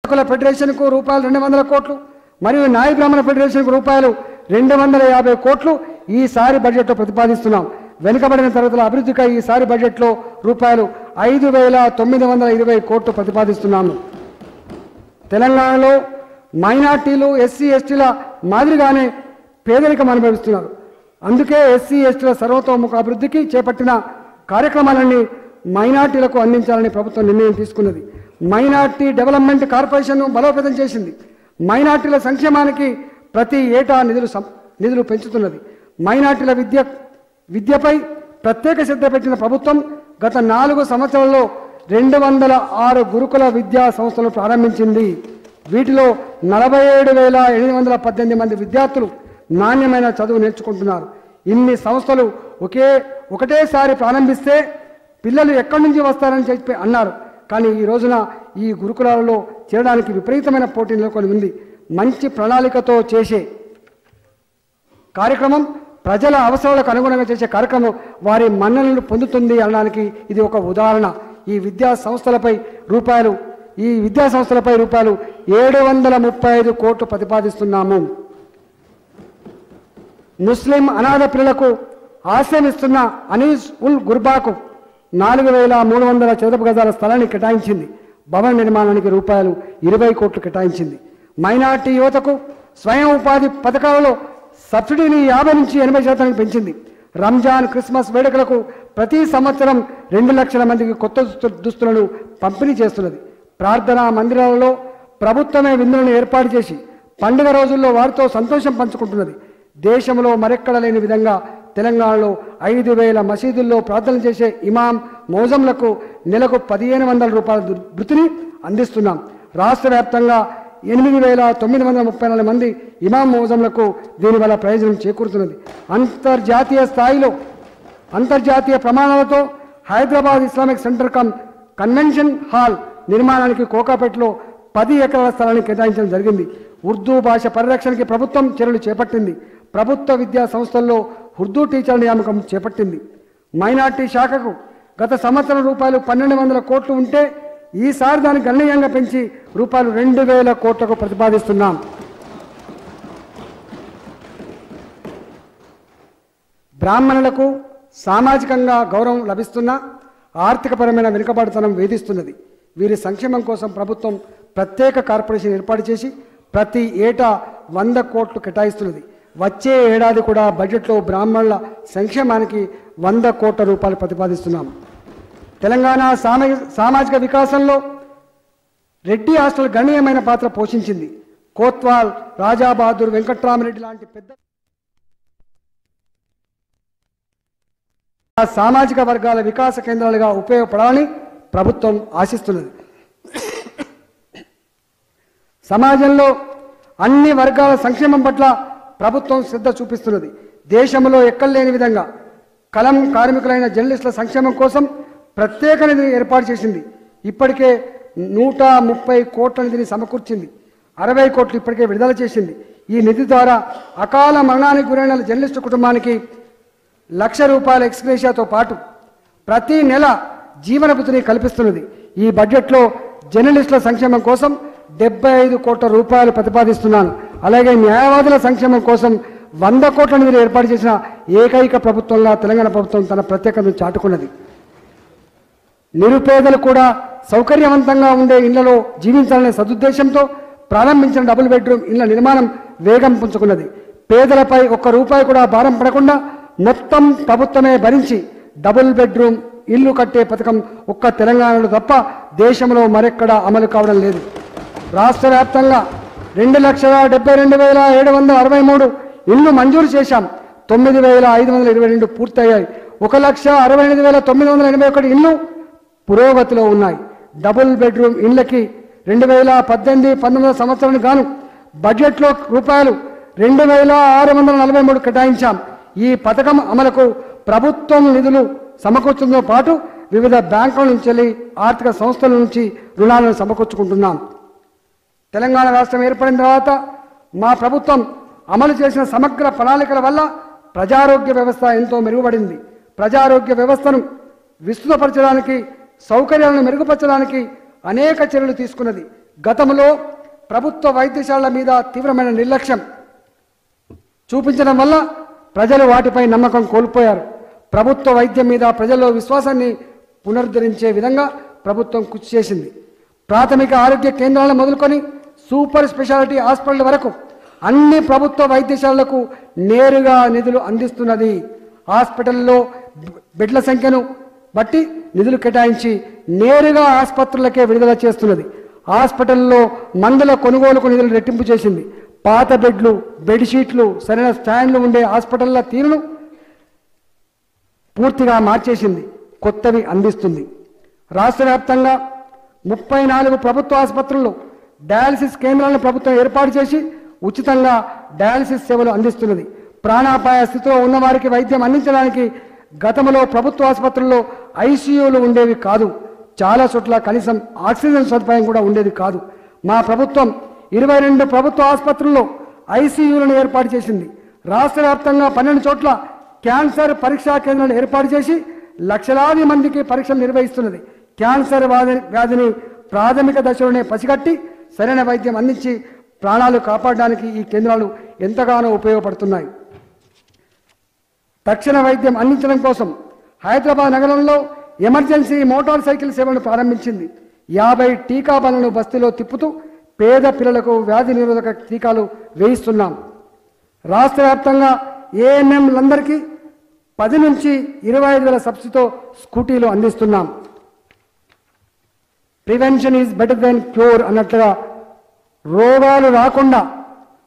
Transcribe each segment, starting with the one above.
ఫెడరేషన్కు రూపాయలు 200 కోట్లు మరియు నాయ బ్రాహ్మణ ఫెడరేషన్కు రూపాయలు 250 కోట్లు ఈసారి బడ్జెట్లో ప్రతిపాదిస్తున్నాం. వెనుకబడిన తరగతుల అభివృద్ధికై ఈసారి బడ్జెట్లో రూపాయలు 5,920 కోట్లు ప్రతిపాదిస్తున్నాము. తెలంగాణలో మైనార్టీలు ఎస్సీ ఎస్టీల మాదిరిగానే పేదరికం అనుభవిస్తున్నారు. అందుకే ఎస్సీ ఎస్టీల సర్వతోముఖ అభివృద్ధికి చేపట్టిన కార్యక్రమాలన్నీ మైనార్టీలకు అందించాలని ప్రభుత్వం నిర్ణయం తీసుకున్నది. మైనార్టీ డెవలప్మెంట్ కార్పొరేషన్ను బలోపేతం చేసింది. మైనార్టీల సంక్షేమానికి ప్రతి ఏటా నిధులు పెంచుతున్నది. మైనార్టీల విద్యపై ప్రత్యేక శ్రద్ధ పెట్టిన ప్రభుత్వం గత 4 సంవత్సరాల్లో 206 గురుకుల విద్యా సంస్థలు ప్రారంభించింది. వీటిలో 47,818 మంది విద్యార్థులు నాణ్యమైన చదువు నేర్చుకుంటున్నారు. ఇన్ని సంస్థలు ఒకటేసారి ప్రారంభిస్తే పిల్లలు ఎక్కడి నుంచి వస్తారని చెప్పి అన్నారు. కానీ ఈ రోజున ఈ గురుకులాలలో చేరడానికి విపరీతమైన పోటీ నెలకొని ఉంది. మంచి ప్రణాళికతో చేసే కార్యక్రమం, ప్రజల అవసరాలకు అనుగుణంగా చేసే కార్యక్రమం వారి మన్ననలు పొందుతుంది అనడానికి ఇది ఒక ఉదాహరణ. ఈ విద్యా సంస్థలపై రూపాయలు 735 కోట్లు ప్రతిపాదిస్తున్నాము. ముస్లిం అనాథ పిల్లలకు ఆశ్రయం ఇస్తున్న అనీస్ ఉల్ గుర్బాకు 4,300 చదరపు గజాల స్థలాన్ని కేటాయించింది. భవన నిర్మాణానికి రూపాయలు 20 కోట్లు కేటాయించింది. మైనార్టీ యువతకు స్వయం ఉపాధి పథకాలలో సబ్సిడీని 50 నుంచి 80% పెంచింది. రంజాన్, క్రిస్మస్ వేడుకలకు ప్రతి సంవత్సరం 2 లక్షల మందికి కొత్త దుస్తులను పంపిణీ చేస్తున్నది. ప్రార్థనా మందిరాలలో ప్రభుత్వమే విందులను ఏర్పాటు చేసి పండుగ రోజుల్లో వారితో సంతోషం పంచుకుంటున్నది. దేశంలో మరెక్కడ లేని విధంగా తెలంగాణలో 5,000 మసీదుల్లో ప్రార్థనలు చేసే ఇమాం మౌజంలకు నెలకు 1,500 రూపాయల వృత్తిని అందిస్తున్నాం. రాష్ట్ర వ్యాప్తంగా 8,934 మంది ఇమాం మౌజంలకు దీనివల్ల ప్రయోజనం చేకూరుతున్నది. అంతర్జాతీయ ప్రమాణాలతో Hyderabad Islamic centre convention hall నిర్మాణానికి కోకాపేటలో 10 ఎకరాల స్థలాన్ని కేటాయించడం జరిగింది. ఉర్దూ భాష పరిరక్షణకి ప్రభుత్వం చర్యలు చేపట్టింది. ప్రభుత్వ విద్యా సంస్థల్లో ఉర్దూ టీచర్ల నియామకం చేపట్టింది. మైనార్టీ శాఖకు గత సంవత్సరం రూపాయలు 1,200 కోట్లు ఉంటే ఈసారి దాన్ని గణనీయంగా పెంచి రూపాయలు 2,000 కోట్లకు ప్రతిపాదిస్తున్నాం. బ్రాహ్మణులకు సామాజికంగా గౌరవం లభిస్తున్నా ఆర్థికపరమైన వెనుకబడితనం వేధిస్తున్నది. వీరి సంక్షేమం కోసం ప్రభుత్వం ప్రత్యేక కార్పొరేషన్ ఏర్పాటు చేసి ప్రతి ఏటా 100 కోట్లు కేటాయిస్తున్నది. వచ్చే ఏడాది కూడా బడ్జెట్లో బ్రాహ్మణుల సంక్షేమానికి 100 కోట్ల రూపాయలు ప్రతిపాదిస్తున్నాం. తెలంగాణ సామాజిక వికాసంలో రెడ్డి హాస్టల్ గణనీయమైన పాత్ర పోషించింది. కోత్వాల్, రాజాబహదూర్, వెంకట్రామరెడ్డి లాంటి పెద్ద సామాజిక వర్గాల వికాస కేంద్రాలుగా ఉపయోగపడాలని ప్రభుత్వం ఆశిస్తున్నది. సమాజంలో అన్ని వర్గాల సంక్షేమం పట్ల ప్రభుత్వం శ్రద్ధ చూపిస్తున్నది. దేశంలో ఎక్కడలేని విధంగా కలం కార్మికులైన జర్నలిస్టుల సంక్షేమం కోసం ప్రత్యేక నిధిని ఏర్పాటు చేసింది. ఇప్పటికే 130 కోట్ల నిధిని సమకూర్చింది. 60 కోట్లు ఇప్పటికే విడుదల చేసింది. ఈ నిధి ద్వారా అకాల మరణానికి గురైన జర్నలిస్టు కుటుంబానికి ₹1,00,000 ఎక్స్గ్రేషియాతో పాటు ప్రతి నెల జీవనభృతిని కల్పిస్తున్నది. ఈ బడ్జెట్లో జర్నలిస్టుల సంక్షేమం కోసం 75 కోట్ల రూపాయలు ప్రతిపాదిస్తున్నాను. అలాగే న్యాయవాదుల సంక్షేమం కోసం 100 కోట్ల నిధులు ఏర్పాటు చేసిన ఏకైక ప్రభుత్వంగా తెలంగాణ ప్రభుత్వం తన ప్రత్యేకతను చాటుకున్నది. నిరుపేదలు కూడా సౌకర్యవంతంగా ఉండే ఇళ్లలో జీవించాలనే సదుద్దేశంతో ప్రారంభించిన డబుల్ బెడ్రూమ్ ఇళ్ల నిర్మాణం వేగం పుంజుకున్నది. పేదలపై ₹1 కూడా భారం పడకుండా మొత్తం ప్రభుత్వమే భరించి డబుల్ బెడ్రూమ్ ఇల్లు కట్టే పథకం ఒక్క తెలంగాణలో తప్ప దేశంలో మరెక్కడా అమలు కావడం లేదు. రాష్ట్ర వ్యాప్తంగా 2,72,763 ఇళ్లు మంజూరు చేశాం. 9,522 పూర్తయ్యాయి. 1,68,981 ఇళ్లు పురోగతిలో ఉన్నాయి. డబుల్ బెడ్రూమ్ ఇళ్లకి 2018-19 సంవత్సరానికి గాను బడ్జెట్లో రూపాయలు 2,643 కేటాయించాం. ఈ పథకం అమలుకు ప్రభుత్వం నిధులు సమకూర్చడంతో పాటు వివిధ బ్యాంకుల నుంచి ఆర్థిక సంస్థల నుంచి రుణాలను సమకూర్చుకుంటున్నాం. తెలంగాణ రాష్ట్రం ఏర్పడిన తర్వాత మా ప్రభుత్వం అమలు చేసిన సమగ్ర ప్రణాళికల వల్ల ప్రజారోగ్య వ్యవస్థ ఎంతో మెరుగుపడింది. ప్రజారోగ్య వ్యవస్థను విస్తృతపరచడానికి, సౌకర్యాలను మెరుగుపరచడానికి అనేక చర్యలు తీసుకున్నది. గతంలో ప్రభుత్వ వైద్యశాలల మీద తీవ్రమైన నిర్లక్ష్యం చూపించడం వల్ల ప్రజలు వాటిపై నమ్మకం కోల్పోయారు. ప్రభుత్వ వైద్యం మీద ప్రజల్లో విశ్వాసాన్ని పునరుద్ధరించే విధంగా ప్రభుత్వం కృషి చేసింది. ప్రాథమిక ఆరోగ్య కేంద్రాలను మొదలుకొని సూపర్ స్పెషాలిటీ హాస్పిటల్ వరకు అన్ని ప్రభుత్వ వైద్యశాలలకు నేరుగా నిధులు అందిస్తున్నది. హాస్పిటల్లో బెడ్ల సంఖ్యను బట్టి నిధులు కేటాయించి నేరుగా ఆసుపత్రులకే విడుదల చేస్తున్నది. హాస్పిటల్లో మందుల కొనుగోలుకు నిధులు రెట్టింపు చేసింది. పాత బెడ్లు, బెడ్షీట్లు, సరైన స్టాండ్లు ఉండే హాస్పిటళ్ల తీరును పూర్తిగా మార్చేసింది. కొత్తవి అందిస్తుంది. రాష్ట్ర వ్యాప్తంగా 34 ప్రభుత్వ ఆసుపత్రుల్లో డయాలసిస్ కేంద్రాలను ప్రభుత్వం ఏర్పాటు చేసి ఉచితంగా డయాలసిస్ సేవలు అందిస్తున్నది. ప్రాణాపాయ స్థితిలో ఉన్నవారికి వైద్యం అందించడానికి గతంలో ప్రభుత్వ ఆసుపత్రుల్లో ఐసీయూలు ఉండేవి కాదు. చాలా చోట్ల కనీసం ఆక్సిజన్ సదుపాయం కూడా ఉండేది కాదు. మా ప్రభుత్వం 22 ప్రభుత్వ ఆసుపత్రుల్లో ఐసీయూలను ఏర్పాటు చేసింది. రాష్ట్ర వ్యాప్తంగా 12 చోట్ల క్యాన్సర్ పరీక్షా కేంద్రాలను ఏర్పాటు చేసి లక్షలాది మందికి పరీక్షలు నిర్వహిస్తున్నది. క్యాన్సర్ వ్యాధిని ప్రాథమిక దశలోనే పసిగట్టి సరైన వైద్యం అందించి ప్రాణాలు కాపాడడానికి ఈ కేంద్రాలు ఎంతగానో ఉపయోగపడుతున్నాయి. తక్షణ వైద్యం అందించడం కోసం హైదరాబాద్ నగరంలో ఎమర్జెన్సీ మోటార్ సైకిల్ సేవలను ప్రారంభించింది. 50 టీకా బలను బస్తీలో తిప్పుతూ పేద పిల్లలకు వ్యాధి నిరోధక టీకాలు వేయిస్తున్నాం. రాష్ట్ర వ్యాప్తంగా ఏఎన్ఎంలందరికీ 10 నుంచి 25,000 సబ్సిడీతో స్కూటీలు అందిస్తున్నాం. Prevention is better than cure అన్నట్లుగా రోగాలు రాకుండా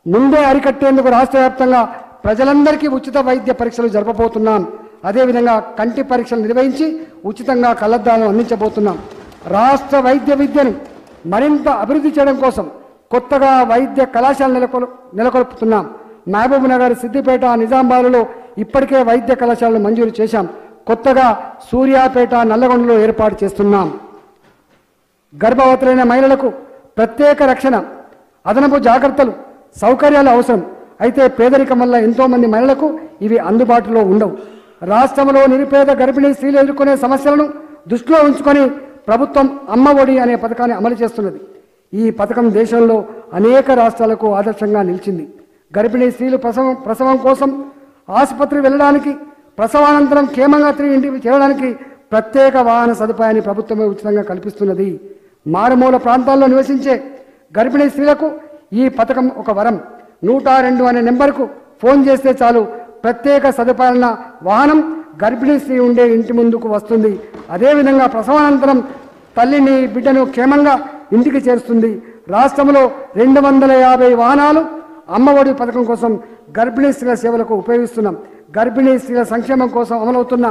ముందే అరికట్టేందుకు రాష్ట్ర వ్యాప్తంగా ప్రజలందరికీ ఉచిత వైద్య పరీక్షలు జరపబోతున్నాం. అదేవిధంగా కంటి పరీక్షలు నిర్వహించి ఉచితంగా కళ్లద్దాలను అందించబోతున్నాం. రాష్ట్ర వైద్య విద్యను మరింత అభివృద్ధి చేయడం కోసం కొత్తగా వైద్య కళాశాల నెలకొల్పుతున్నాం. మహబూబ్ నగర్, సిద్దిపేట, నిజామాబాద్లో ఇప్పటికే వైద్య కళాశాలను మంజూరు చేశాం. కొత్తగా సూర్యాపేట, నల్లగొండలో ఏర్పాటు చేస్తున్నాం. గర్భవతులైన మహిళలకు ప్రత్యేక రక్షణ, అదనపు జాగ్రత్తలు, సౌకర్యాలు అవసరం. అయితే పేదరికం వల్ల ఎంతోమంది మహిళలకు ఇవి అందుబాటులో ఉండవు. రాష్ట్రంలో నిరుపేద గర్భిణీ స్త్రీలు ఎదుర్కొనే సమస్యలను దృష్టిలో ఉంచుకొని ప్రభుత్వం అమ్మ ఒడి అనే పథకాన్ని అమలు చేస్తున్నది. ఈ పథకం దేశంలో అనేక రాష్ట్రాలకు ఆదర్శంగా నిలిచింది. గర్భిణీ స్త్రీలు ప్రసవం కోసం ఆసుపత్రి వెళ్ళడానికి, ప్రసవానంతరం క్షేమంగా తిరిగి ఇంటికి చేరడానికి ప్రత్యేక వాహన సదుపాయాన్ని ప్రభుత్వమే ఉచితంగా కల్పిస్తున్నది. మారుమూల ప్రాంతాల్లో నివసించే గర్భిణీ స్త్రీలకు ఈ పథకం ఒక వరం. 102 అనే నెంబర్కు ఫోన్ చేస్తే చాలు ప్రత్యేక సదుపాయాల వాహనం గర్భిణీ స్త్రీ ఉండే ఇంటి ముందుకు వస్తుంది. అదేవిధంగా ప్రసవానంతరం తల్లిని, బిడ్డను క్షేమంగా ఇంటికి చేరుస్తుంది. రాష్ట్రంలో 250 వాహనాలు అమ్మఒడి పథకం కోసం గర్భిణీ స్త్రీల సేవలకు ఉపయోగిస్తున్నాం. గర్భిణీ స్త్రీల సంక్షేమం కోసం అమలవుతున్న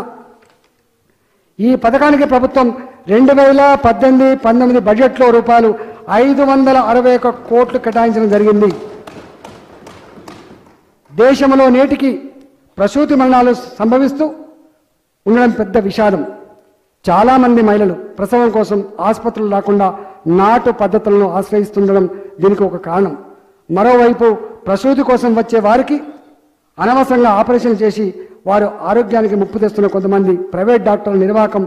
ఈ పథకానికి ప్రభుత్వం 2018-19 బడ్జెట్లో రూపాయలు 561 కోట్లు కేటాయించడం జరిగింది. దేశంలో నేటికి ప్రసూతి మరణాలు సంభవిస్తూ ఉండడం పెద్ద విషాదం. చాలామంది మహిళలు ప్రసవం కోసం ఆసుపత్రులు రాకుండా నాటు పద్ధతులను ఆశ్రయిస్తుండడం దీనికి ఒక కారణం. మరోవైపు ప్రసూతి కోసం వచ్చే వారికి అనవసరంగా ఆపరేషన్ చేసి వారు ఆరోగ్యానికి ముప్పు తెస్తున్న కొంతమంది ప్రైవేట్ డాక్టర్ల నిర్వాహకం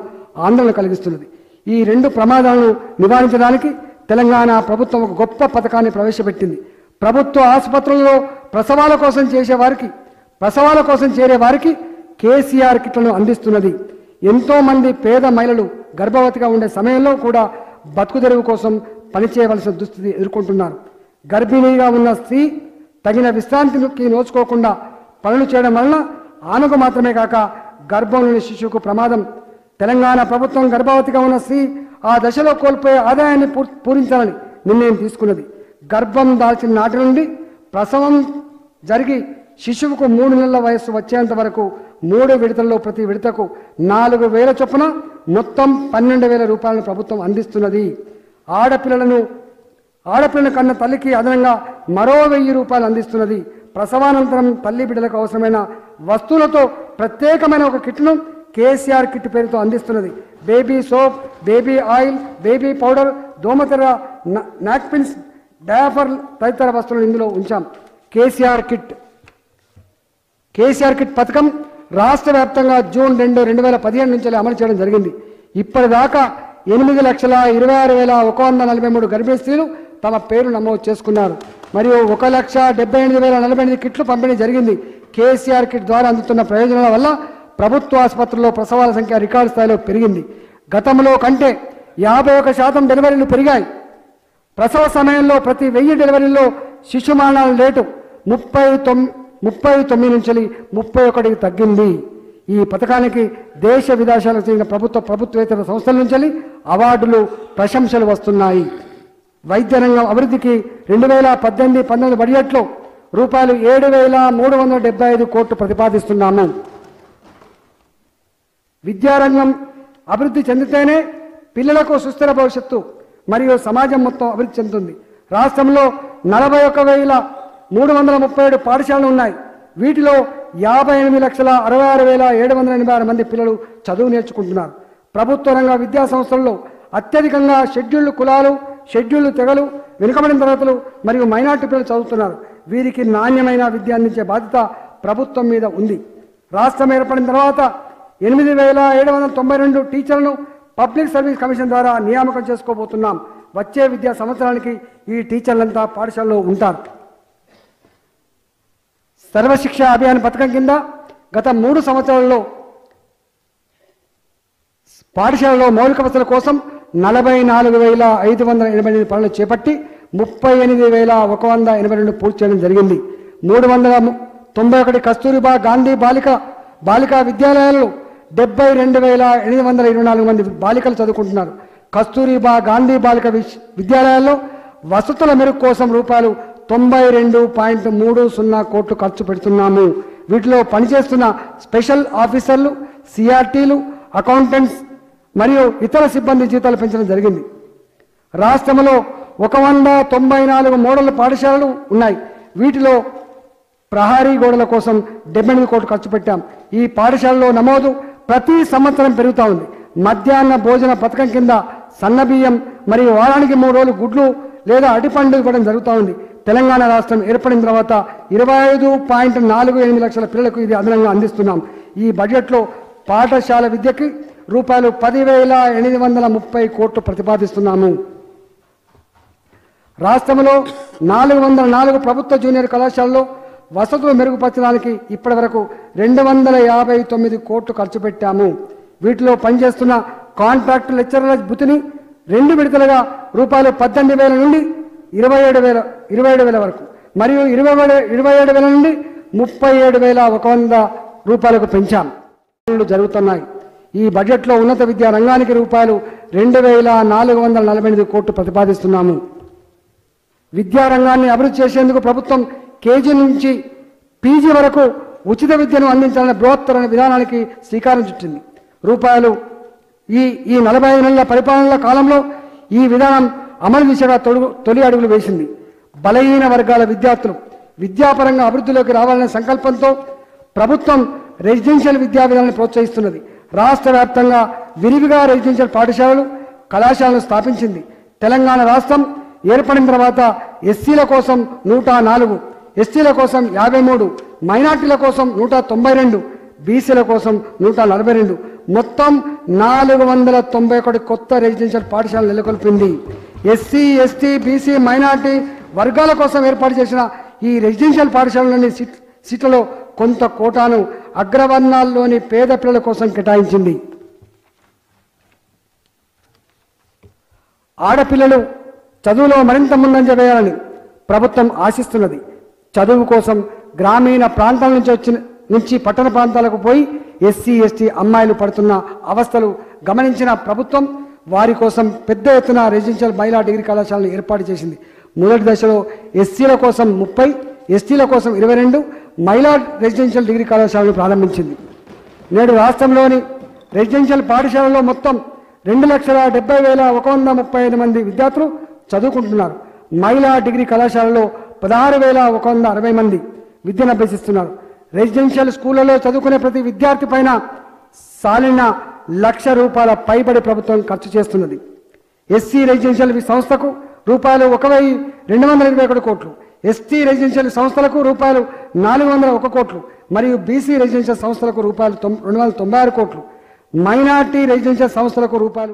ఆందోళన కలిగిస్తున్నది. ఈ 2 ప్రమాదాలను నివారించడానికి తెలంగాణ ప్రభుత్వం ఒక గొప్ప పథకాన్ని ప్రవేశపెట్టింది. ప్రభుత్వ ఆసుపత్రుల్లో ప్రసవాల కోసం చేరే వారికి కేసీఆర్ కిట్లను అందిస్తున్నది. ఎంతోమంది పేద మహిళలు గర్భవతిగా ఉండే సమయంలో కూడా బతుకుదెరువు కోసం పనిచేయవలసిన దుస్థితి ఎదుర్కొంటున్నారు. గర్భిణీగా ఉన్న స్త్రీ తగిన విశ్రాంతికి నోచుకోకుండా పనులు చేయడం వలన ఆమెకు మాత్రమే కాక గర్భంలోని శిశువుకు ప్రమాదం. తెలంగాణ ప్రభుత్వం గర్భవతిగా ఉన్న స్త్రీ ఆ దశలో కోల్పోయే ఆదాయాన్ని పూరించాలని నిర్ణయం తీసుకున్నది. గర్భం దాల్చిన నాటి నుండి ప్రసవం జరిగి శిశువుకు 3 నెలల వయస్సు వచ్చేంత వరకు 3 విడతల్లో ప్రతి విడతకు 4,000 చొప్పున మొత్తం 12,000 రూపాయలను ప్రభుత్వం అందిస్తున్నది. ఆడపిల్లను కన్న తల్లికి అదనంగా మరో 1,000 రూపాయలు అందిస్తున్నది. ప్రసవానంతరం తల్లి బిడ్డలకు అవసరమైన వస్తువులతో ప్రత్యేకమైన ఒక కిట్ను కేసీఆర్ కిట్ పేరుతో అందిస్తున్నది. Baby soap, baby oil, baby powder, దోమతెర, నాప్కిన్స్, డయాపర్ తదితర వస్తువులు ఇందులో ఉంచాం. కేసీఆర్ కిట్ పథకం రాష్ట్ర వ్యాప్తంగా జూన్ 2, 2017 నుంచి అమలు చేయడం జరిగింది. ఇప్పటిదాకా 8,26,143 గర్భిణీ స్త్రీలు తమ పేరు నమోదు చేసుకున్నారు. మరియు 1,78,048 కిట్లు పంపిణీ జరిగింది. కేసీఆర్ కిట్ ద్వారా అందుతున్న ప్రయోజనాల వల్ల ప్రభుత్వ ఆసుపత్రుల్లో ప్రసవాల సంఖ్య రికార్డు స్థాయిలో పెరిగింది. గతంలో కంటే 51% డెలివరీలు పెరిగాయి. ప్రసవ సమయంలో ప్రతి 1000 డెలివరీల్లో శిశు మరణాల రేటు 39 నుంచి 31కి తగ్గింది. ఈ పథకానికి దేశ విదేశాలకు చెందిన ప్రభుత్వేతర సంస్థల నుంచి అవార్డులు ప్రశంసలు వస్తున్నాయి. వైద్య రంగం అభివృద్ధికి 2018-19 బడ్జెట్లో రూపాయలు 7,375 కోట్లు ప్రతిపాదిస్తున్నాము. విద్యారంగం అభివృద్ధి చెందితేనే పిల్లలకు సుస్థిర భవిష్యత్తు మరియు సమాజం మొత్తం అభివృద్ధి చెందుతుంది. రాష్ట్రంలో 41,337 పాఠశాలలు ఉన్నాయి. వీటిలో 58,66,786 మంది పిల్లలు చదువు నేర్చుకుంటున్నారు. ప్రభుత్వ రంగ విద్యా సంస్థల్లో అత్యధికంగా షెడ్యూల్డ్ కులాలు, షెడ్యూల్డ్ తెగలు, వెనుకబడిన తరగతులు మరియు మైనార్టీ పిల్లలు చదువుతున్నారు. వీరికి నాణ్యమైన విద్య అందించే బాధ్యత ప్రభుత్వం మీద ఉంది. రాష్ట్రం ఏర్పడిన తర్వాత 8,792 టీచర్లను పబ్లిక్ సర్వీస్ కమిషన్ ద్వారా నియామకం చేసుకోబోతున్నాం. వచ్చే విద్యా సంవత్సరానికి ఈ టీచర్లంతా పాఠశాలలో ఉంటారు. సర్వశిక్ష అభియాన్ పథకం కింద గత 3 సంవత్సరాల్లో పాఠశాలలో మౌలిక వసతుల కోసం 44,588 పనులు చేపట్టి 38,182 పూర్తి చేయడం జరిగింది. 391 కస్తూరిబా గాంధీ బాలికా విద్యాలయాల్లో 72,824 మంది బాలికలు చదువుకుంటున్నారు. కస్తూరిబా గాంధీ బాలిక విద్యాలయాల్లో వసతుల మెరుగు కోసం రూపాయలు 92.30 కోట్లు ఖర్చు పెడుతున్నాము. వీటిలో పనిచేస్తున్న స్పెషల్ ఆఫీసర్లు, సిఆర్టీలు, అకౌంటెంట్స్ మరియు ఇతర సిబ్బంది జీతాలు పెంచడం జరిగింది. రాష్ట్రంలో 194 మోడల్ పాఠశాలలు ఉన్నాయి. వీటిలో ప్రహారీ గోడల కోసం 78 కోట్లు ఖర్చు పెట్టాం. ఈ పాఠశాలలో నమోదు ప్రతి సంవత్సరం పెరుగుతూ ఉంది. మధ్యాహ్న భోజన పథకం కింద సన్నబియ్యం మరియు వారానికి 3 రోజులు గుడ్లు లేదా అటిపండు ఇవ్వడం జరుగుతూ ఉంది. తెలంగాణ రాష్ట్రం ఏర్పడిన తర్వాత 25.48 లక్షల పిల్లలకు ఇది అదనంగా అందిస్తున్నాం. ఈ బడ్జెట్లో పాఠశాల విద్యకి రూపాయలు 10,830 కోట్లు ప్రతిపాదిస్తున్నాము. రాష్ట్రంలో 404 ప్రభుత్వ జూనియర్ కళాశాలలో వసతులు మెరుగుపరచడానికి ఇప్పటి వరకు 259 కోట్లు ఖర్చు పెట్టాము. వీటిలో పనిచేస్తున్న కాంట్రాక్ట్ లెక్చరర్ల భృతిని 2 విడతలుగా రూపాయలు 18,000 నుండి 27,000 వరకు మరియు 27,000 నుండి 37,100 రూపాయలకు పెంచాం. జరుగుతున్నాయి. ఈ బడ్జెట్లో ఉన్నత విద్యా రంగానికి రూపాయలు 2,448 కోట్లు ప్రతిపాదిస్తున్నాము. విద్యా రంగాన్ని అభివృద్ధి చేసేందుకు ప్రభుత్వం కేజీ నుంచి పీజీ వరకు ఉచిత విద్యను అందించాలనే బృహత్తర విధానానికి శ్రీకారం చుట్టింది. ఈ 45 నెలల పరిపాలనల కాలంలో ఈ విధానం అమలు దిశగా తొలి అడుగులు వేసింది. బలహీన వర్గాల విద్యార్థులు విద్యాపరంగా అభివృద్ధిలోకి రావాలనే సంకల్పంతో ప్రభుత్వం రెసిడెన్షియల్ విద్యా విధానాన్ని ప్రోత్సహిస్తున్నది. రాష్ట్ర వ్యాప్తంగా విరివిగా రెసిడెన్షియల్ పాఠశాలలు, కళాశాలను స్థాపించింది. తెలంగాణ రాష్ట్రం ఏర్పడిన తర్వాత ఎస్సీల కోసం 104, ఎస్టీల కోసం 53, మైనార్టీల కోసం 192, బీసీల కోసం 142, మొత్తం 491 కొత్త రెసిడెన్షియల్ పాఠశాలలు నెలకొల్పింది. ఎస్సీ, ఎస్టీ, బీసీ, మైనార్టీ వర్గాల కోసం ఏర్పాటు చేసిన ఈ రెసిడెన్షియల్ పాఠశాలలోని సీట్లలో కొంత కోటాను అగ్రవర్ణాల్లోని పేద పిల్లల కోసం కేటాయించింది. ఆడపిల్లలు చదువులో మరింత ముందంజ వేయాలని ప్రభుత్వం ఆశిస్తున్నది. చదువు కోసం గ్రామీణ ప్రాంతాల నుంచి పట్టణ ప్రాంతాలకు పోయి ఎస్సీ, ఎస్టీ అమ్మాయిలు పడుతున్న అవస్థలు గమనించిన ప్రభుత్వం వారి కోసం పెద్ద ఎత్తున రెసిడెన్షియల్ మహిళా డిగ్రీ కళాశాలను ఏర్పాటు చేసింది. మొదటి దశలో ఎస్సీల కోసం 30, ఎస్టీల కోసం 22 మహిళా రెసిడెన్షియల్ డిగ్రీ కళాశాలను ప్రారంభించింది. నేడు రాష్ట్రంలోని రెసిడెన్షియల్ పాఠశాలలో మొత్తం 2,70,135 మంది విద్యార్థులు చదువుకుంటున్నారు. మహిళా డిగ్రీ కళాశాలలో 16,160 మంది విద్యను అభ్యసిస్తున్నారు. రెసిడెన్షియల్ స్కూళ్లలో చదువుకునే ప్రతి విద్యార్థి పైన సాలిన ₹1,00,000 పైబడి ప్రభుత్వం ఖర్చు చేస్తున్నది. ఎస్సీ రెసిడెన్షియల్ సంస్థకు రూపాయలు 1,221 కోట్లు, ఎస్టీ రెసిడెన్షియల్ సంస్థలకు రూపాయలు 401 కోట్లు మరియు బీసీ రెసిడెన్షియల్ సంస్థలకు రూపాయలు 296 కోట్లు, మైనార్టీ రెసిడెన్షియల్ సంస్థలకు రూపాయలు